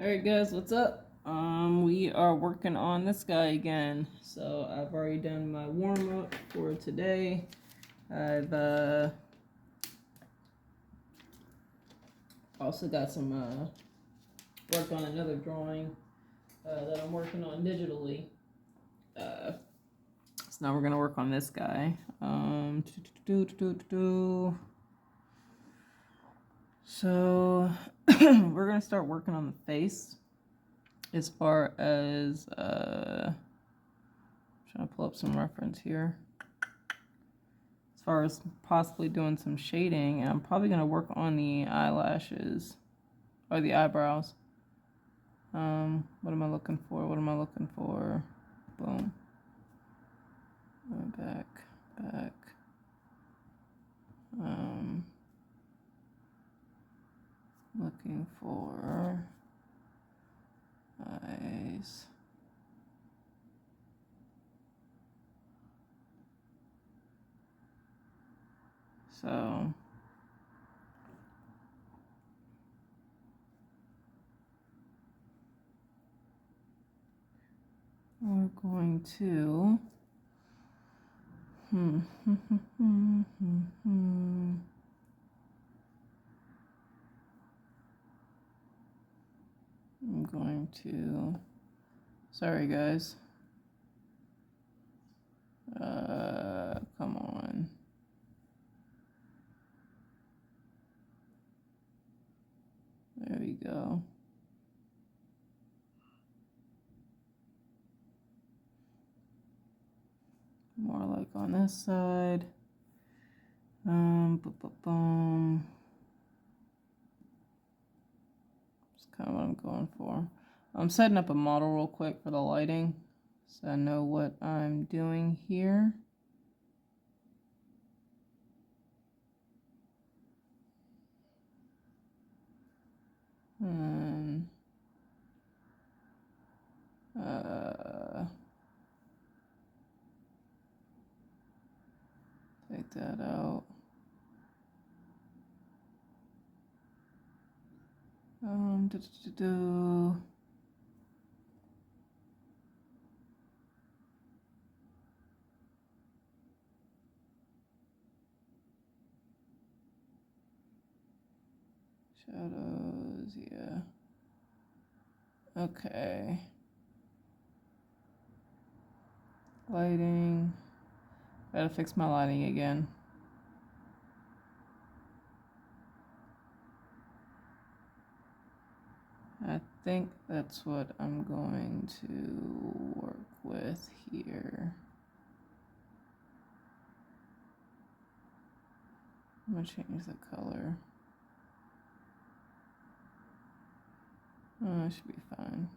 Alright guys, what's up? We are working on this guy again. So I've already done my warm-up for today. I've also got some work on another drawing that I'm working on digitally. So now we're gonna work on this guy. So we're gonna start working on the face. As far as trying to pull up some reference here. As far as possibly doing some shading, and I'm probably gonna work on the eyelashes or the eyebrows. What am I looking for? What am I looking for? Boom. Back. Looking for eyes. So we're going to I'm going to, sorry guys, come on. There we go. More like on this side. That's kind of what I'm going for. I'm setting up a model real quick for the lighting, so I know what I'm doing here. And take that out. Shadows, yeah. Okay. Lighting. Gotta fix my lighting again. I think that's what I'm going to work with here. I'm gonna change the color. Oh, it should be fine.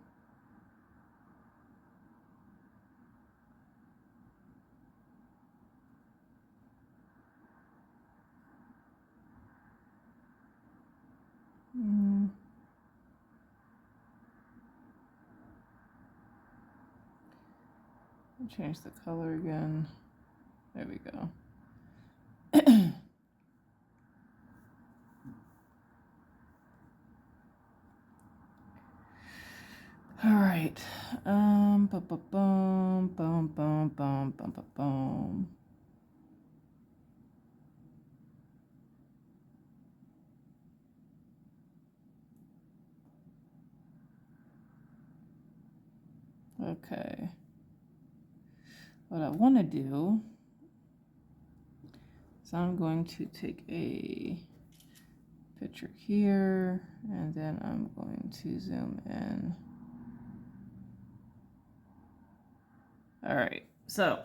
Change the color again. There we go. All right. Okay. What I want to do is I'm going to take a picture here, and then I'm going to zoom in. All right, so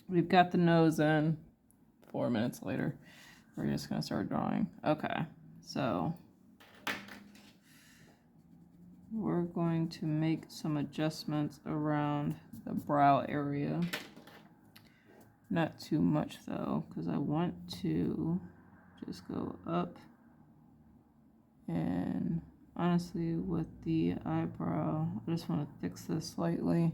we've got the nose in. 4 minutes later, we're just gonna start drawing. Okay, so we're going to make some adjustments around the brow area. Not too much though, because I want to just go up. And honestly, with the eyebrow, I just want to fix this slightly.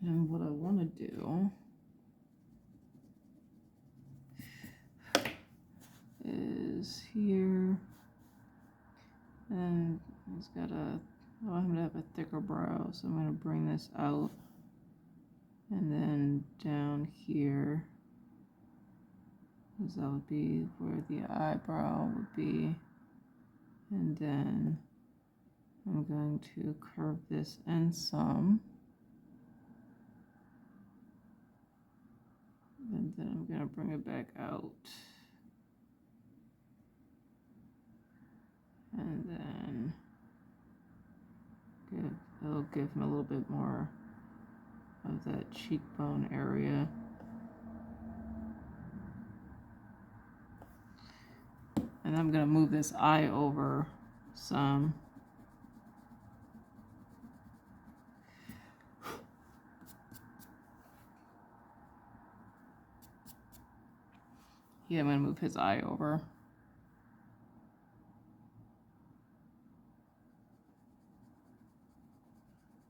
And what I want to do is here, and he's got a, I want him to have a thicker brow, so I'm going to bring this out, and then down here, because that would be where the eyebrow would be, and then I'm going to curve this in some, and then I'm going to bring it back out, and then it'll give him a little bit more of that cheekbone area. And I'm going to move this eye over some. Yeah, I'm going to move his eye over.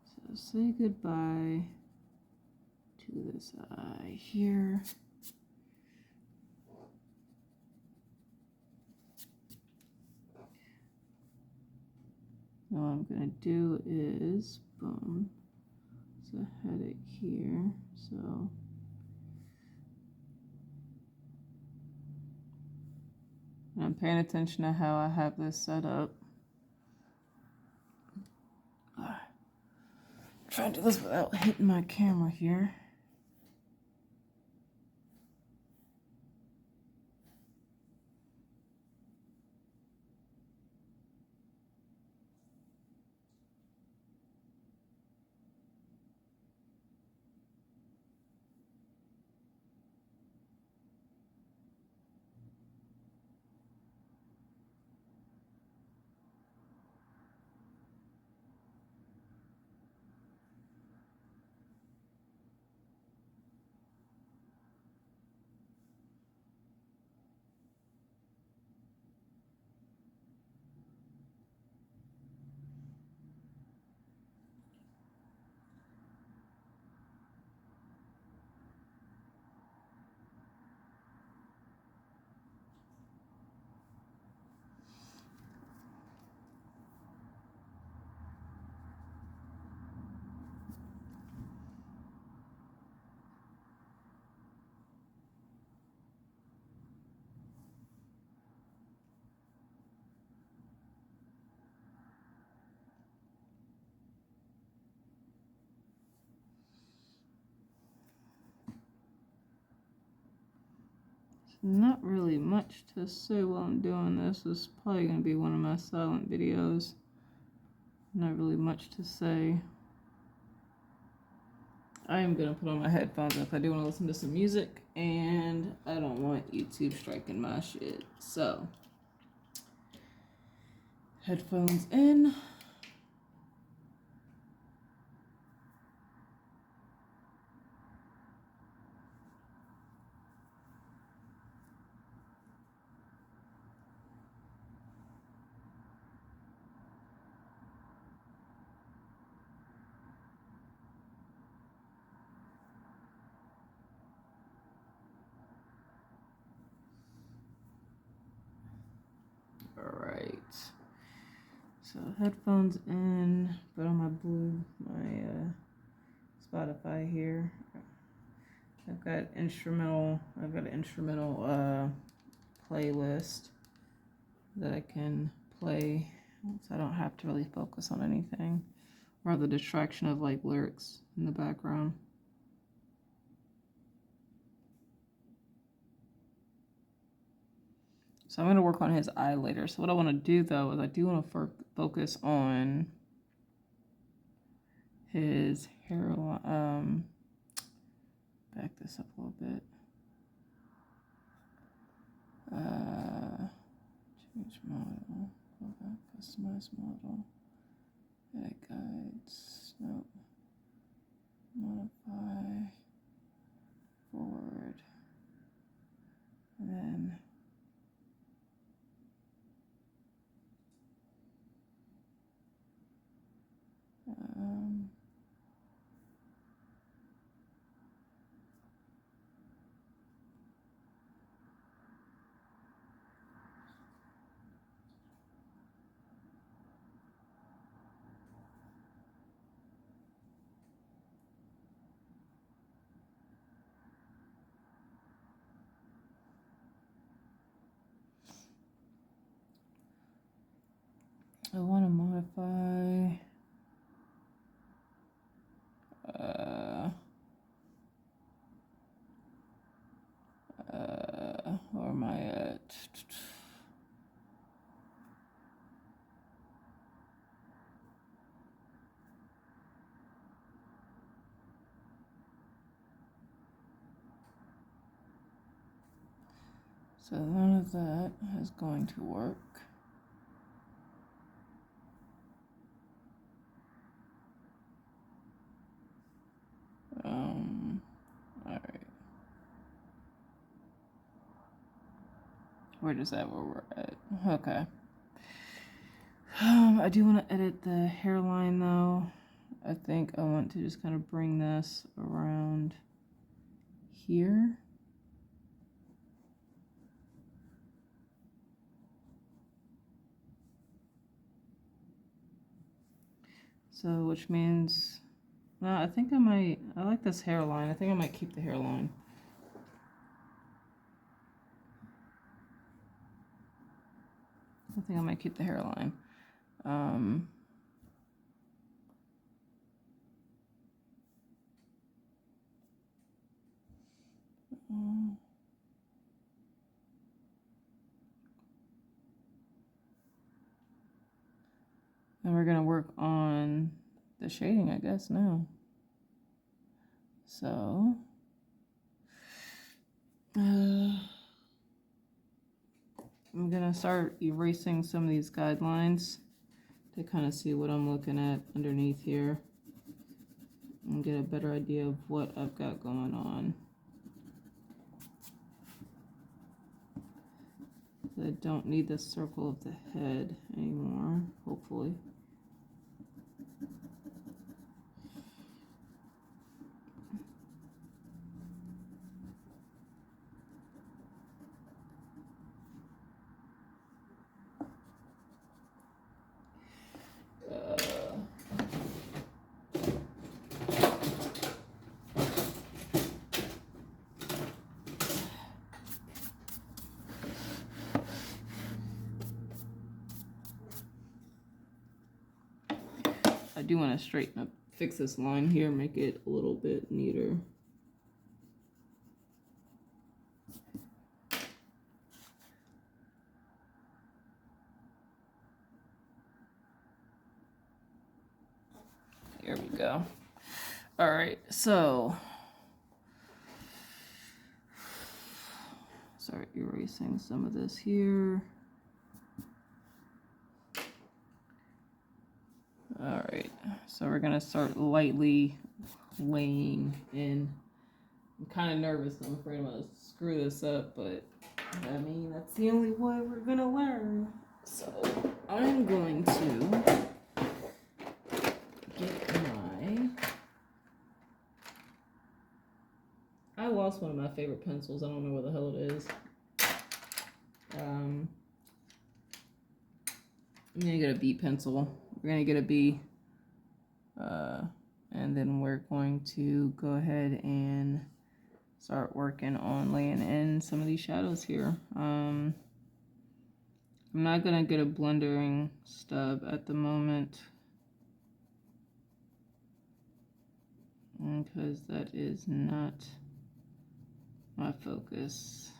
So say goodbye to this eye here. Now what I'm going to do is, boom, so headache here, so and I'm paying attention to how I have this set up. Trying to do this without hitting my camera here. Not really much to say while I'm doing this. This is probably going to be one of my silent videos. Not really much to say. I am going to put on my headphones if I do want to listen to some music, and I don't want YouTube striking my shit. So, headphones in. Alright, so headphones in, put on my Spotify here. I've got an instrumental playlist that I can play, so I don't have to really focus on anything, or the distraction of like lyrics in the background. So I'm going to work on his eye later. So what I want to do, though, is I do want to focus on his hairline. Back this up a little bit. Change model. Go back. Customize model. Edit guides. Nope. Modify. Forward. And then I want to modify. Where am I at? So none of that is going to work. All right. Where does that where we're at? Okay. I do want to edit the hairline though. I think I want to just kind of bring this around here. So, which means, no, I think I like this hairline. I think I might keep the hairline. I think I might keep the hairline. And we're gonna work on the shading, I guess, now. So, I'm gonna start erasing some of these guidelines to kind of see what I'm looking at underneath here and get a better idea of what I've got going on. I don't need the circle of the head anymore, hopefully. I do want to straighten up, fix this line here, make it a little bit neater. There we go. All right, so start erasing some of this here. All right, so we're gonna start lightly laying in. I'm kind of nervous. I'm afraid I'm gonna screw this up, but I mean, that's the only way we're gonna learn. So I'm going to get my... I lost one of my favorite pencils. I don't know where the hell it is. I'm gonna get a B pencil. We're gonna get a B. And then we're going to go ahead and start working on laying in some of these shadows here. I'm not gonna get a blendering stub at the moment because that is not my focus.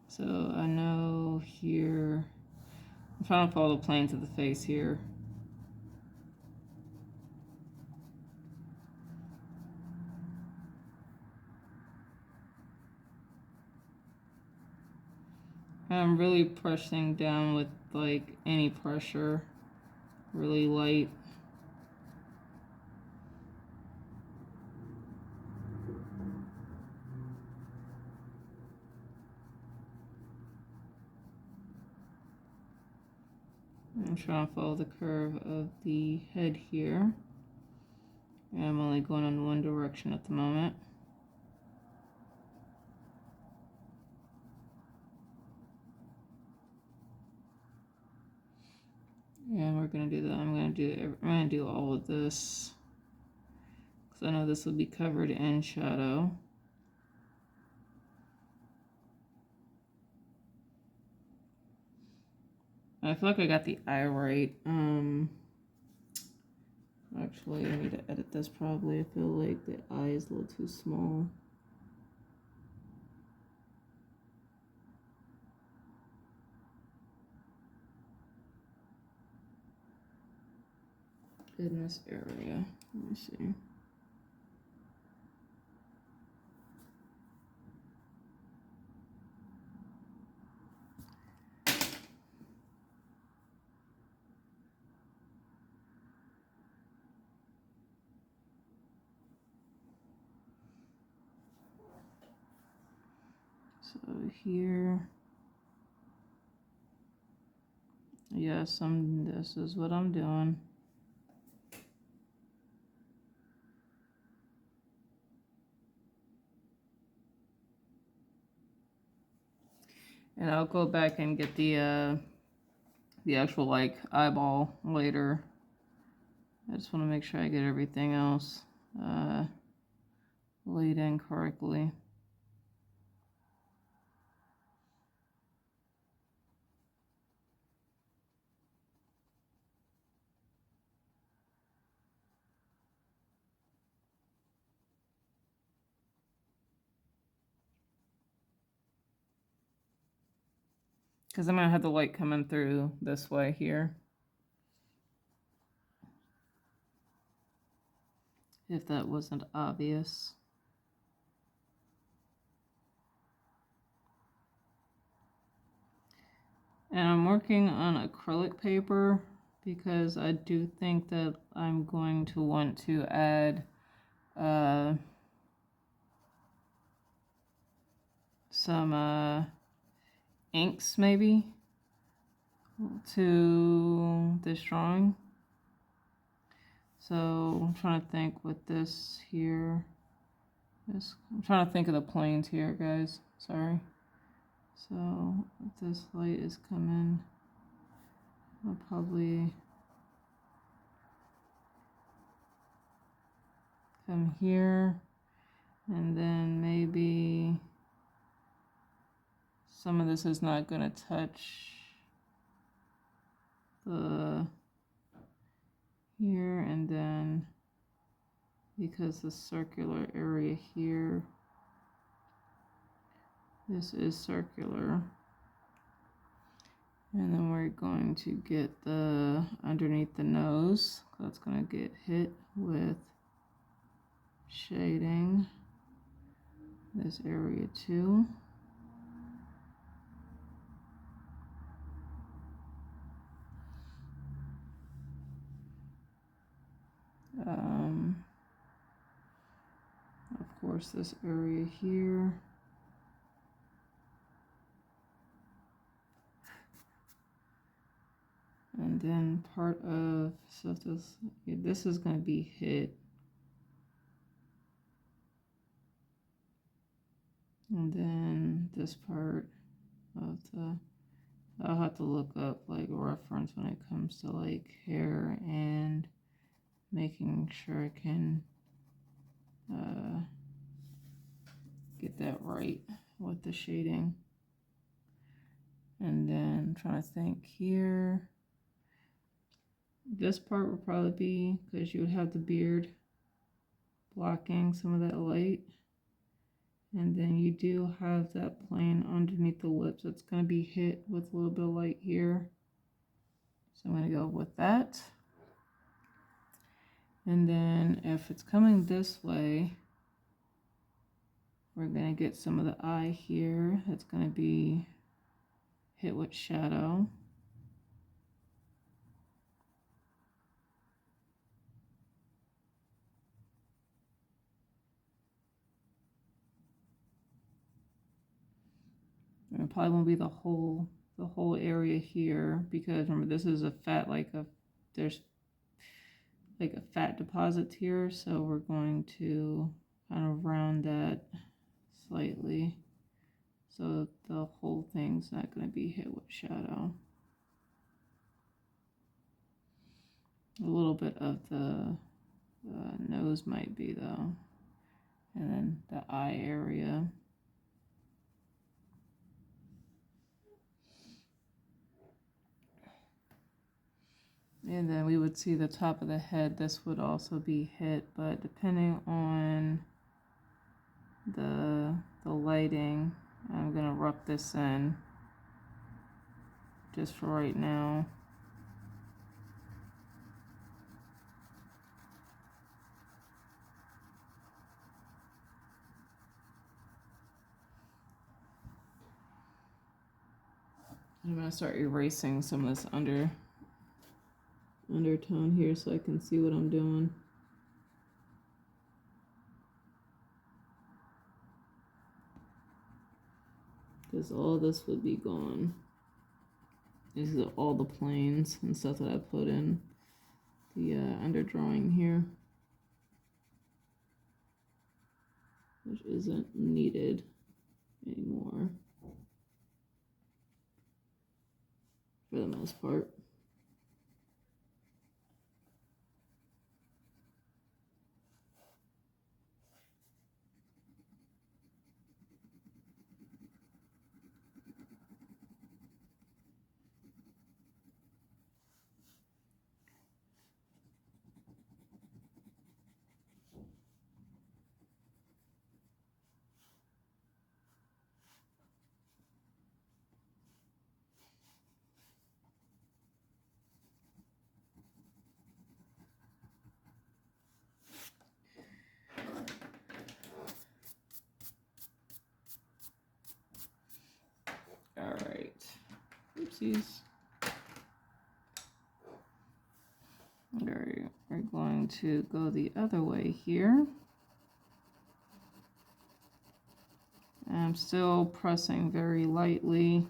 So I know here, I'm trying to follow the planes of the face here. I'm really pressing down with like any pressure, really light. I'm trying to follow the curve of the head here. And I'm only going in one direction at the moment. And we're gonna do that. I'm gonna do all of this. because I know this will be covered in shadow. I feel like I got the eye right. Actually, I need to edit this probably. I feel like the eye is a little too small. In this area. Let me see. So here, yes, this is what I'm doing. And I'll go back and get the actual like eyeball later. I just want to make sure I get everything else laid in correctly. Because I'm going to have the light coming through this way here. If that wasn't obvious. And I'm working on acrylic paper because I do think that I'm going to want to add some inks maybe to this drawing. So I'm trying to think with this here. I'm trying to think of the planes here, guys. Sorry. So if this light is coming, I'll probably come here, and then maybe some of this is not going to touch the here, and then because the circular area here, this is circular, and then we're going to get the underneath the nose. That's going to get hit with shading this area too. Of course, this area here. And then part of, so this is going to be hit. And then this part of I'll have to look up like reference when it comes to like hair and making sure I can get that right with the shading. And then I'm trying to think here. This part would probably be because you would have the beard blocking some of that light. And then you do have that plane underneath the lips that's going to be hit with a little bit of light here. So I'm going to go with that. And then if it's coming this way, we're going to get some of the eye here. That's going to be hit with shadow. And it probably won't be the whole area here, because remember this is a fat, there's like a fat deposit here, so we're going to kind of round that slightly so the whole thing's not going to be hit with shadow. A little bit of the Nose might be though. And then the eye area. And then we would see the top of the head. This would also be hit, but depending on the lighting, I'm gonna rub this in just for right now. I'm gonna start erasing some of this undertone here so I can see what I'm doing. Because all this would be gone. These are all the planes and stuff that I put in the underdrawing here, which isn't needed anymore for the most part. All right, oopsies. All right, we're going to go the other way here. I'm still pressing very lightly.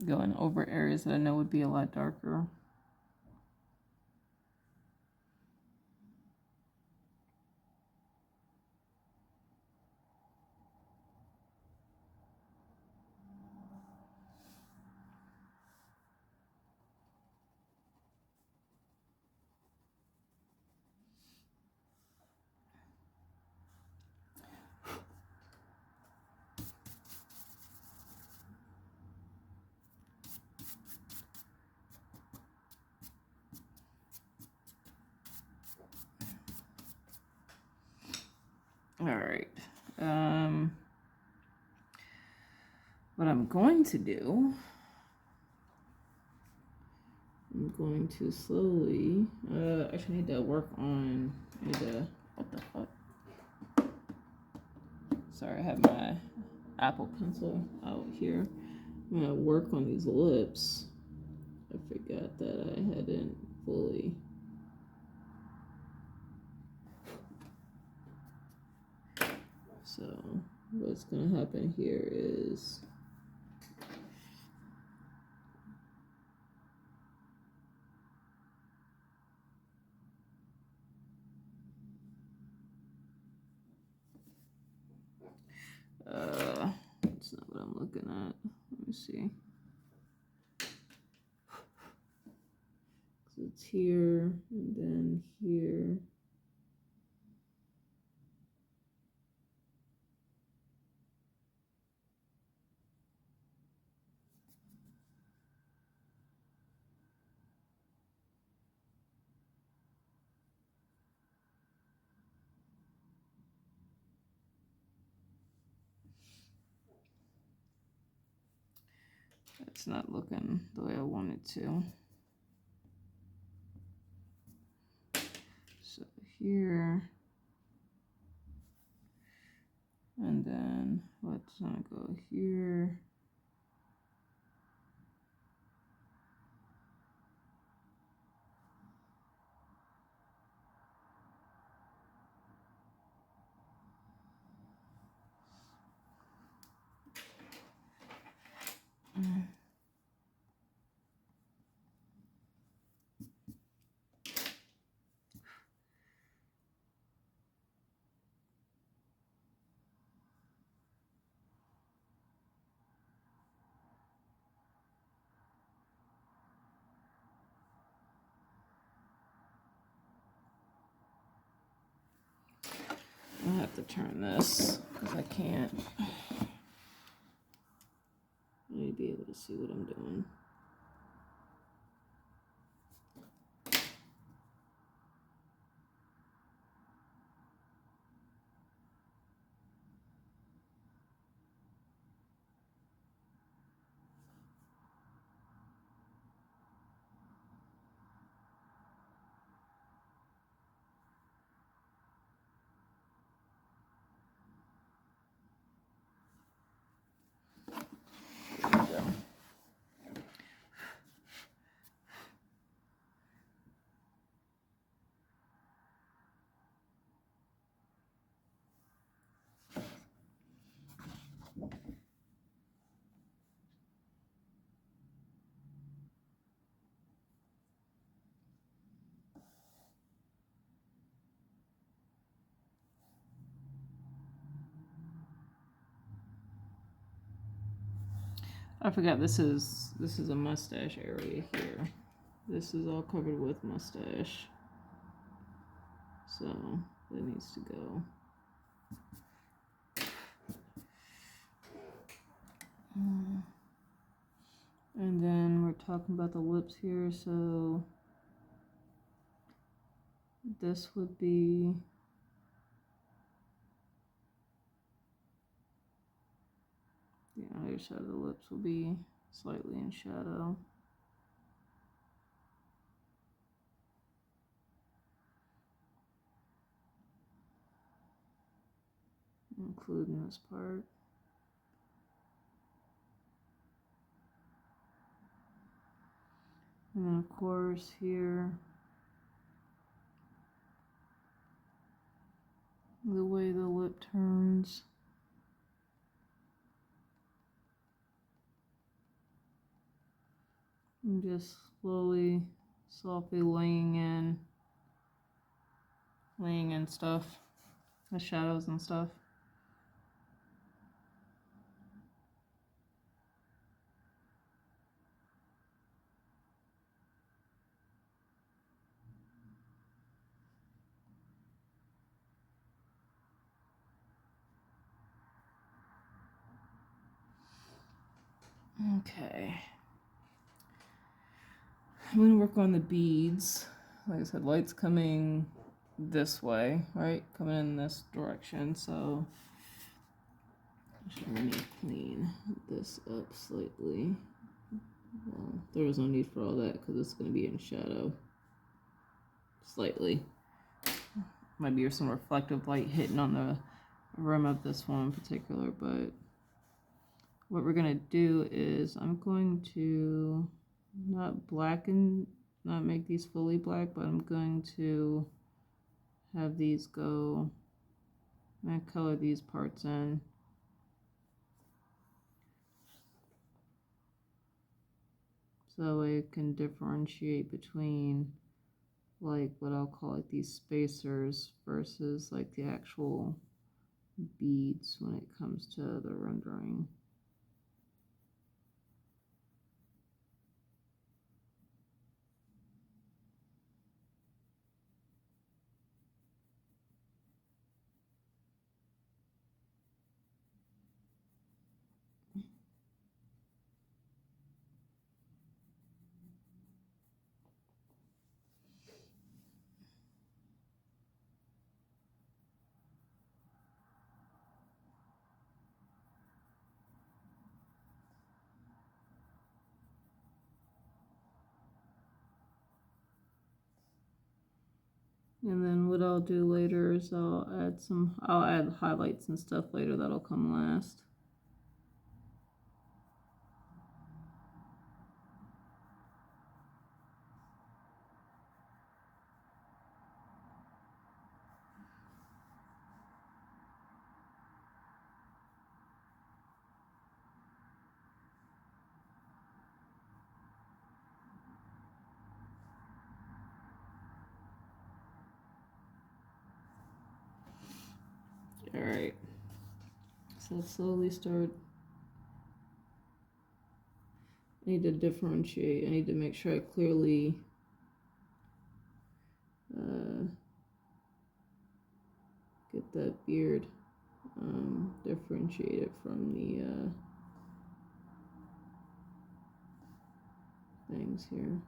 Going over areas that I know would be a lot darker. All right. What I'm going to do, I'm going to slowly, actually need to work on, what the fuck? Sorry, I have my Apple Pencil out here. I'm gonna work on these lips. I forgot that I hadn't fully. So what's gonna happen here is that's not what I'm looking at. Let me see. So it's here and then here. It's not looking the way I want it to. So here, and then let's not go here. have to turn this because I can't. I need to be able to see what I'm doing. I forgot this is a mustache area here. This is all covered with mustache. So that needs to go. And then we're talking about the lips here, so this would be the other side of the lips will be slightly in shadow. Including this part. And then of course here, the way the lip turns. And just slowly, softly laying in stuff, the shadows and stuff. Okay. I'm going to work on the beads. Like I said, light's coming this way, right? Coming in this direction, so actually, let me clean this up slightly. Well, there was no need for all that because it's going to be in shadow. Slightly. Might be some reflective light hitting on the rim of this one in particular, but what we're going to do is I'm going to not make these fully black, but I'm going to have these go, I'm going to color these parts in. So that way it can differentiate between like what I'll call like these spacers versus like the actual beads when it comes to the rendering. And then what I'll do later is I'll add highlights and stuff later that'll come last. Alright, so let's slowly start. I need to differentiate. I need to make sure I clearly get that beard differentiated from the things here.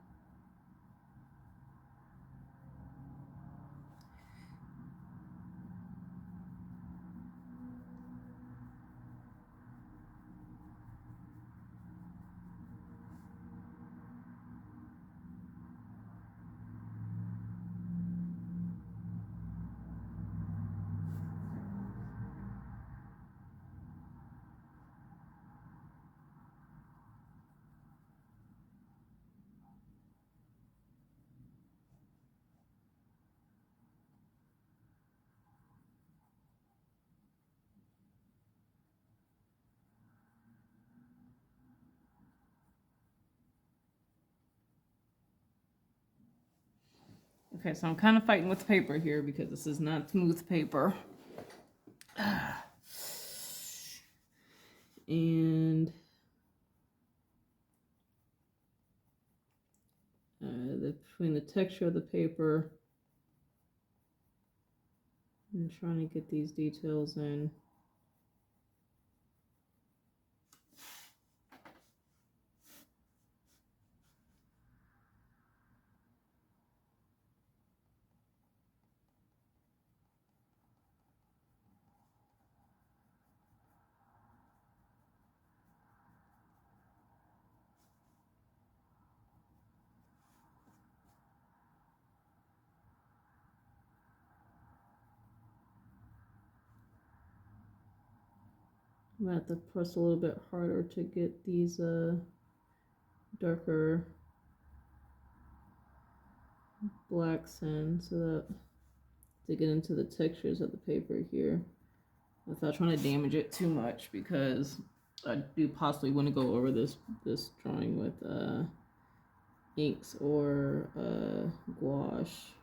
Okay, so I'm kind of fighting with the paper here because this is not smooth paper. And between the texture of the paper and trying to get these details in. I'm gonna have to press a little bit harder to get these darker blacks in so that to get into the textures of the paper here without trying to damage it too much, because I do possibly want to go over this drawing with inks or gouache.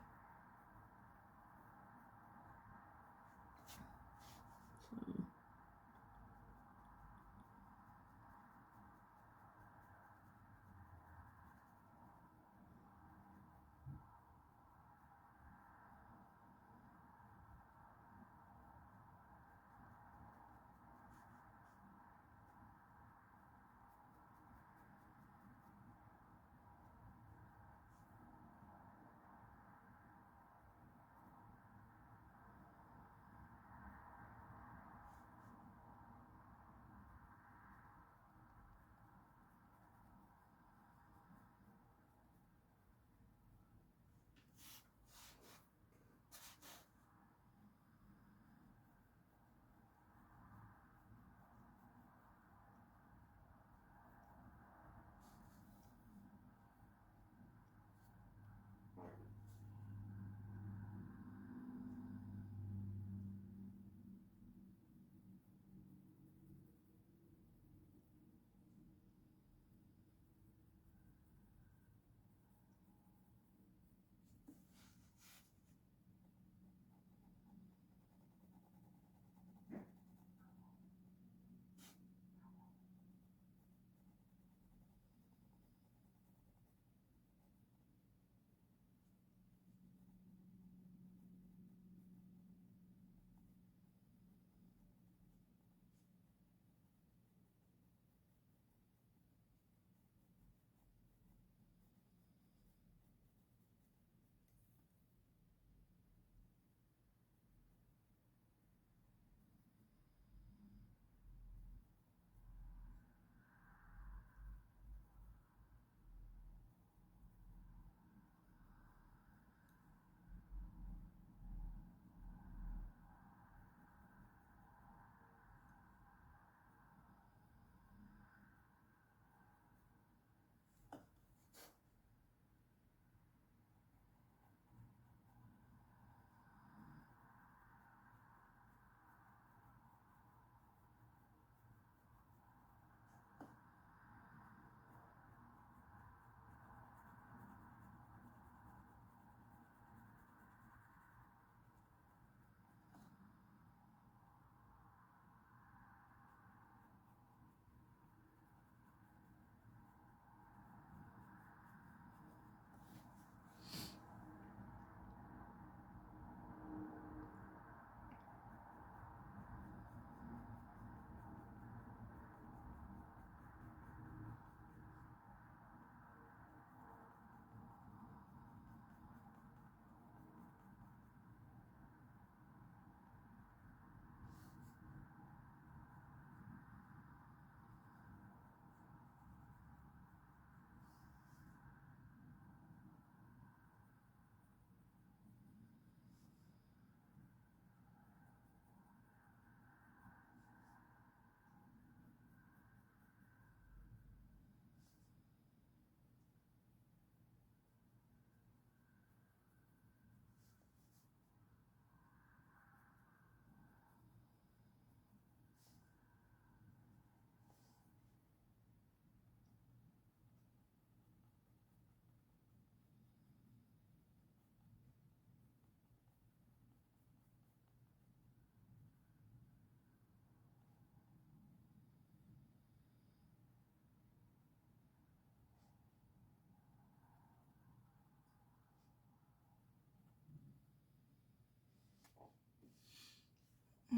I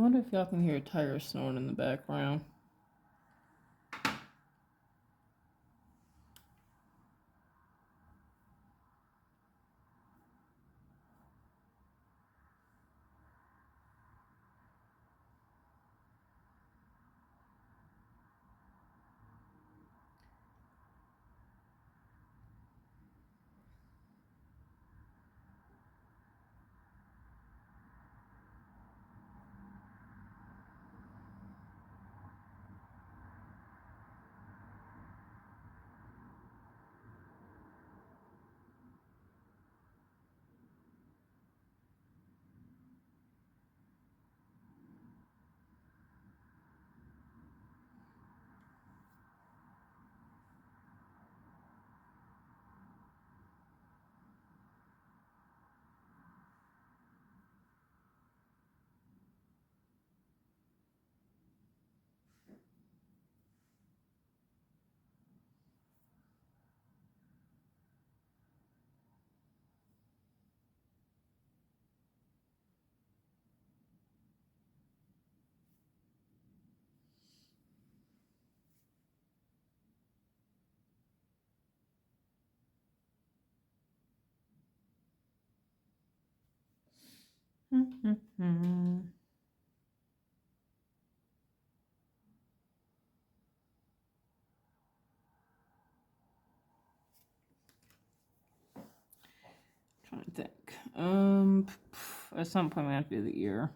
wonder if y'all can hear a tiger snoring in the background. Trying to think. At some point we have to do the ear.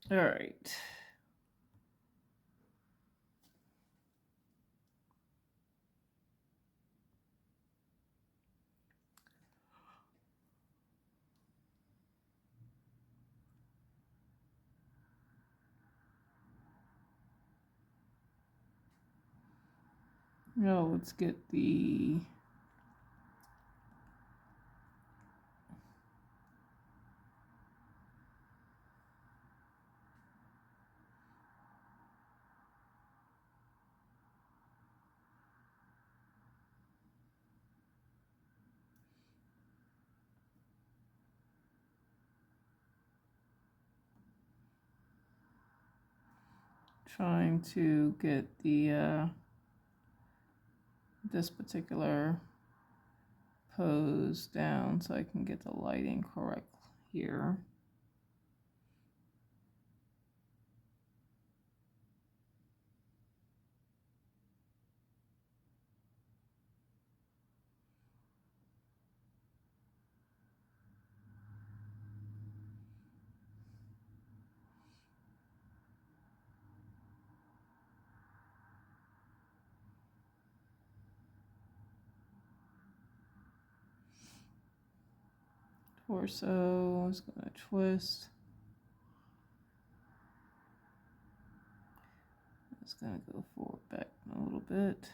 All right. No, let's get the trying to get the this particular pose down so I can get the lighting correct here. Torso is gonna twist. It's gonna go forward back a little bit.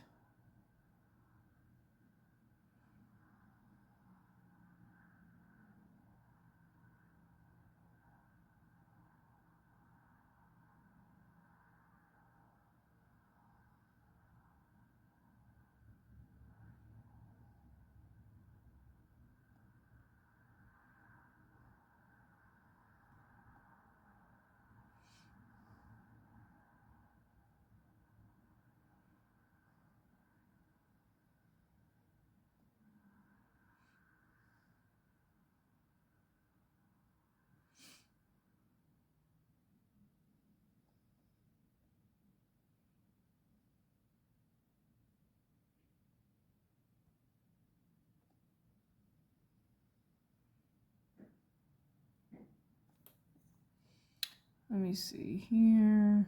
Let me see here.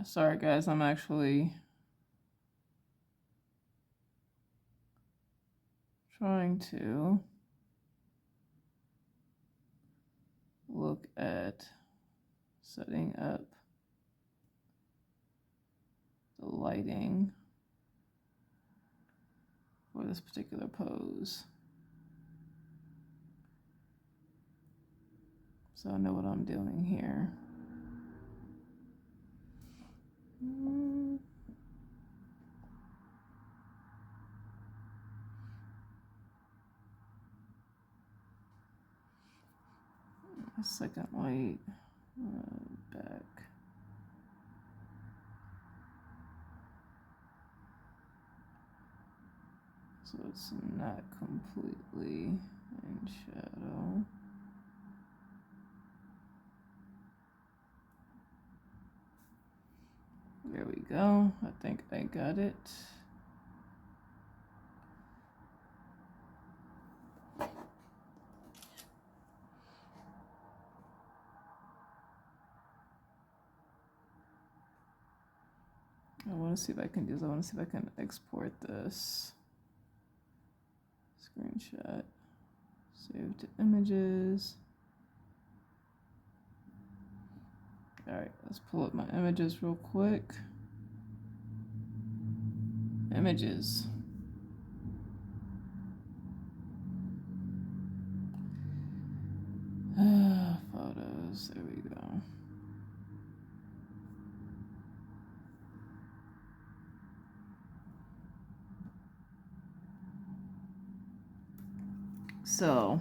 Sorry guys, I'm actually trying to look at setting up the lighting for this particular pose, so I know what I'm doing here. A second light back. So it's not completely in shadow. There we go. I think I got it. I want to see if I can do this. I want to see if I can export this screenshot. Save to images. All right, let's pull up my images real quick. Images. Photos, there we go. So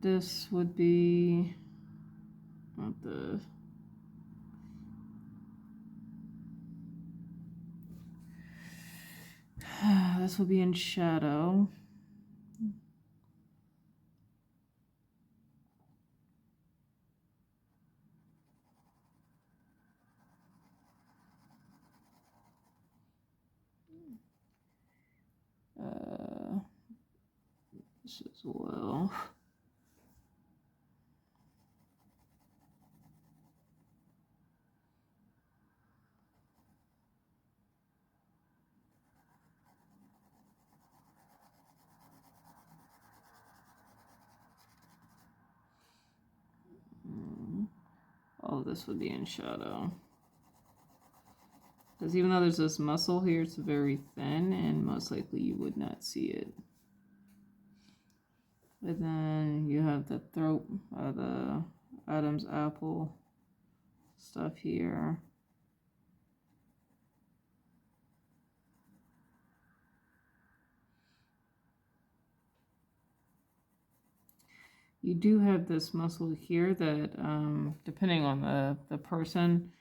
this would be not the this will be in shadow. This as well. All of this would be in shadow. Because even though there's this muscle here, it's very thin, and most likely you would not see it. And then you have the throat, the Adam's apple stuff here. You do have this muscle here that, depending on the person,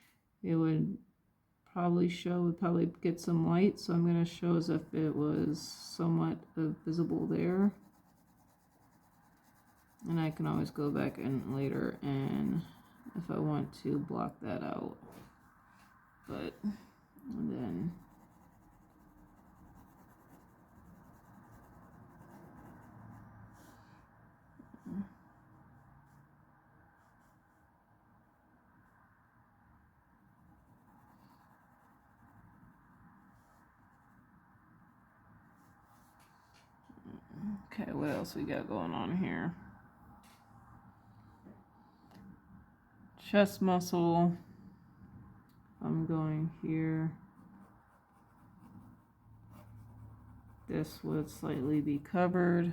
it would probably show, would probably get some light. So I'm going to show as if it was somewhat visible there. And I can always go back in later and if I want to block that out. But, and then okay, what else we got going on here? Chest muscle. I'm going here. This would slightly be covered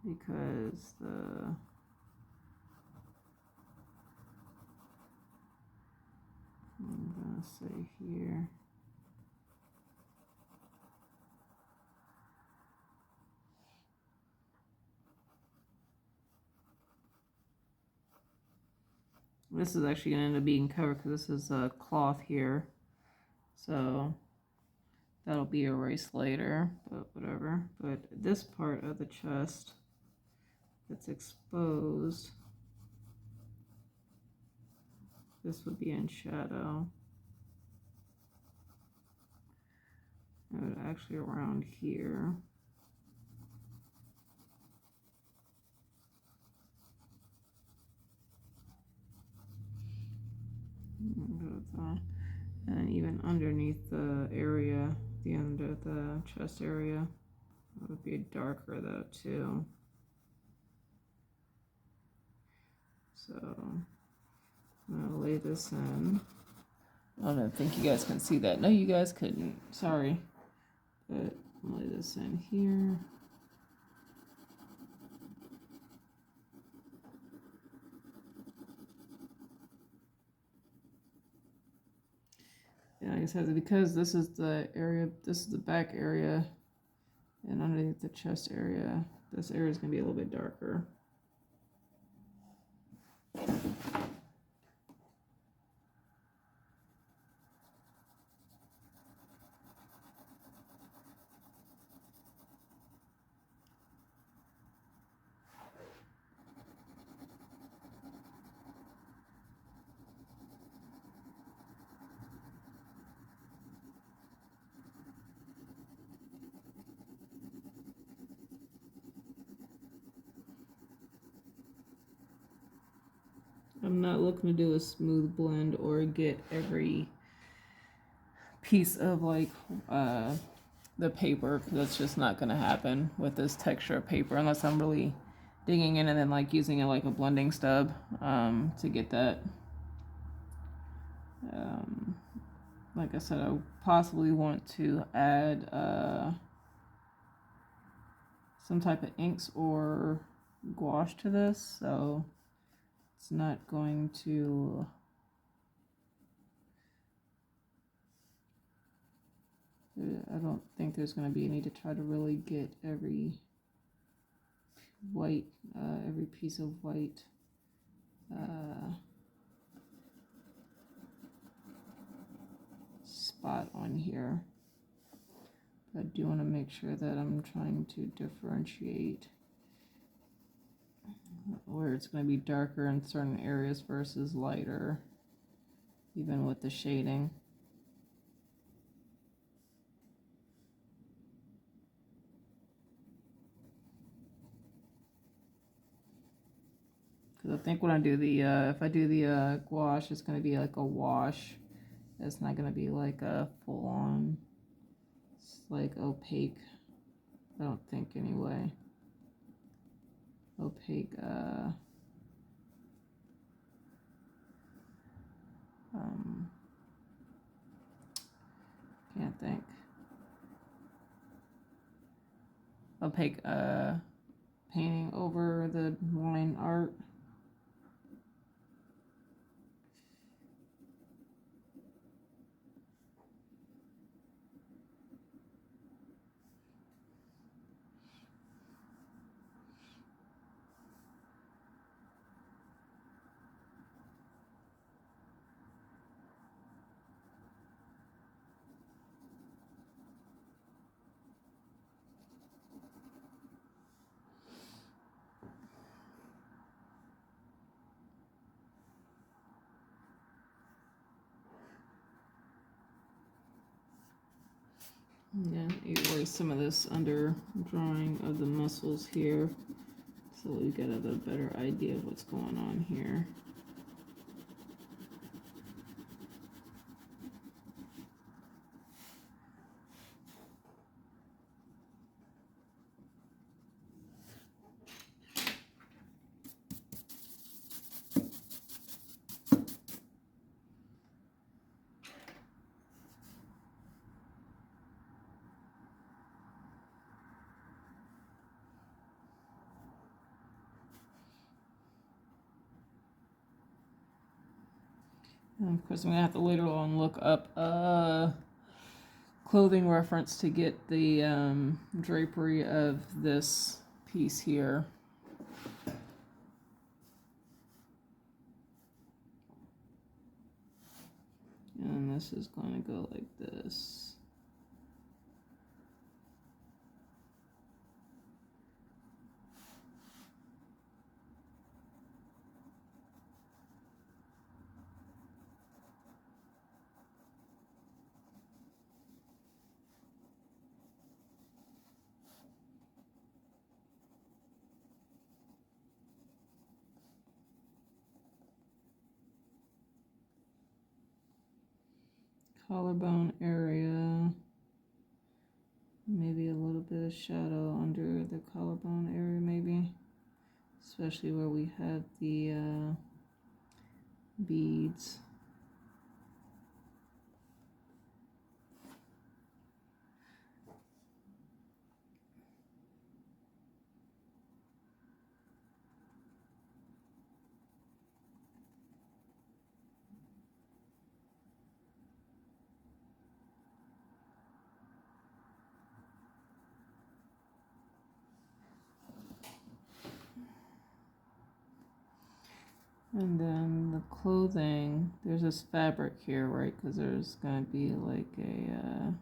because I'm gonna say here. This is actually going to end up being covered because this is a cloth here. So that'll be erased later, but whatever. But this part of the chest that's exposed, this would be in shadow. Actually around here. And even underneath the area, the end of the chest area, it would be darker though too. So I'm gonna lay this in. I don't think you guys can see that. No, you guys couldn't. Sorry. But I'll lay this in here. Yeah, like I said, because this is the area, this is the back area, and underneath the chest area, this area is going to be a little bit darker. I'm not looking to do a smooth blend or get every piece of like the paper, because that's just not going to happen with this texture of paper unless I'm really digging in and then like using it like a blending stub to get that. Like I said, I possibly want to add some type of inks or gouache to this, so it's not going to I don't think there's going to be a need to try to really get every white, every piece of white spot on here. But I do want to make sure that I'm trying to differentiate where it's going to be darker in certain areas versus lighter, even with the shading. Because I think when I do the, if I do the gouache, it's going to be like a wash. It's not going to be like a full-on, it's like opaque. I don't think anyway. Opaque, opaque painting over the line art. Yeah, erase some of this under drawing of the muscles here so we get a better idea of what's going on here. And of course, I'm gonna have to later on look up clothing reference to get the drapery of this piece here. And this is going to go like this. Collarbone area, maybe a little bit of shadow under the collarbone area, maybe, especially where we have the beads. And then the clothing, there's this fabric here, right? Because there's going to be like a,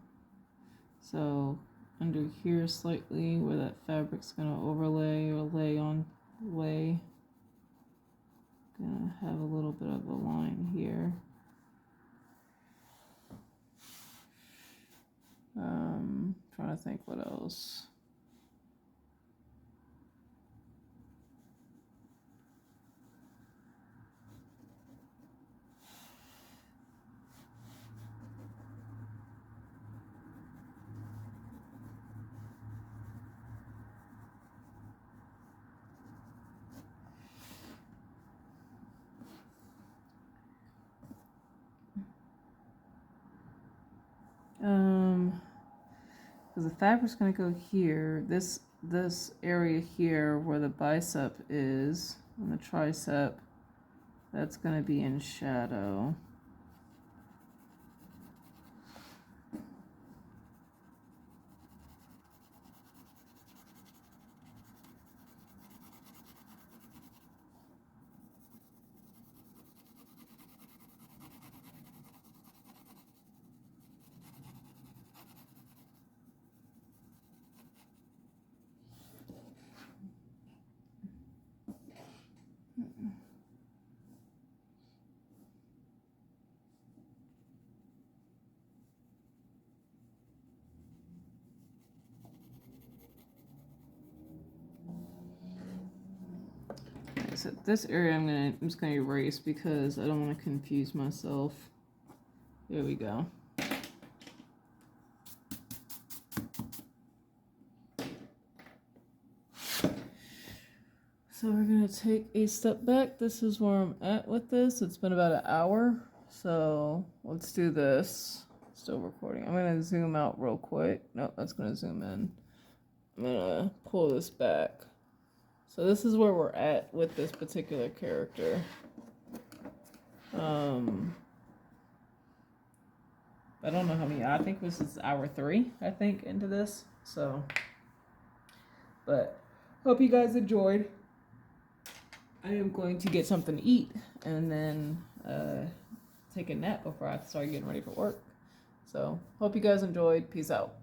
so under here slightly where that fabric's going to overlay or lay, going to have a little bit of a line here. Trying to think what else. Because the fabric's going to go here. This area here where the bicep is and the tricep, that's going to be in shadow. So this area I'm just gonna erase because I don't want to confuse myself. There we go. So we're gonna take a step back. This is where I'm at with this. It's been about an hour, so let's do this. Still recording. I'm gonna zoom out real quick. Nope, that's gonna zoom in. I'm gonna pull this back. So this is where we're at with this particular character. I don't know how many. I think this is hour 3. I think into this. So, but hope you guys enjoyed. I am going to get something to eat and then take a nap before I start getting ready for work. So hope you guys enjoyed. Peace out.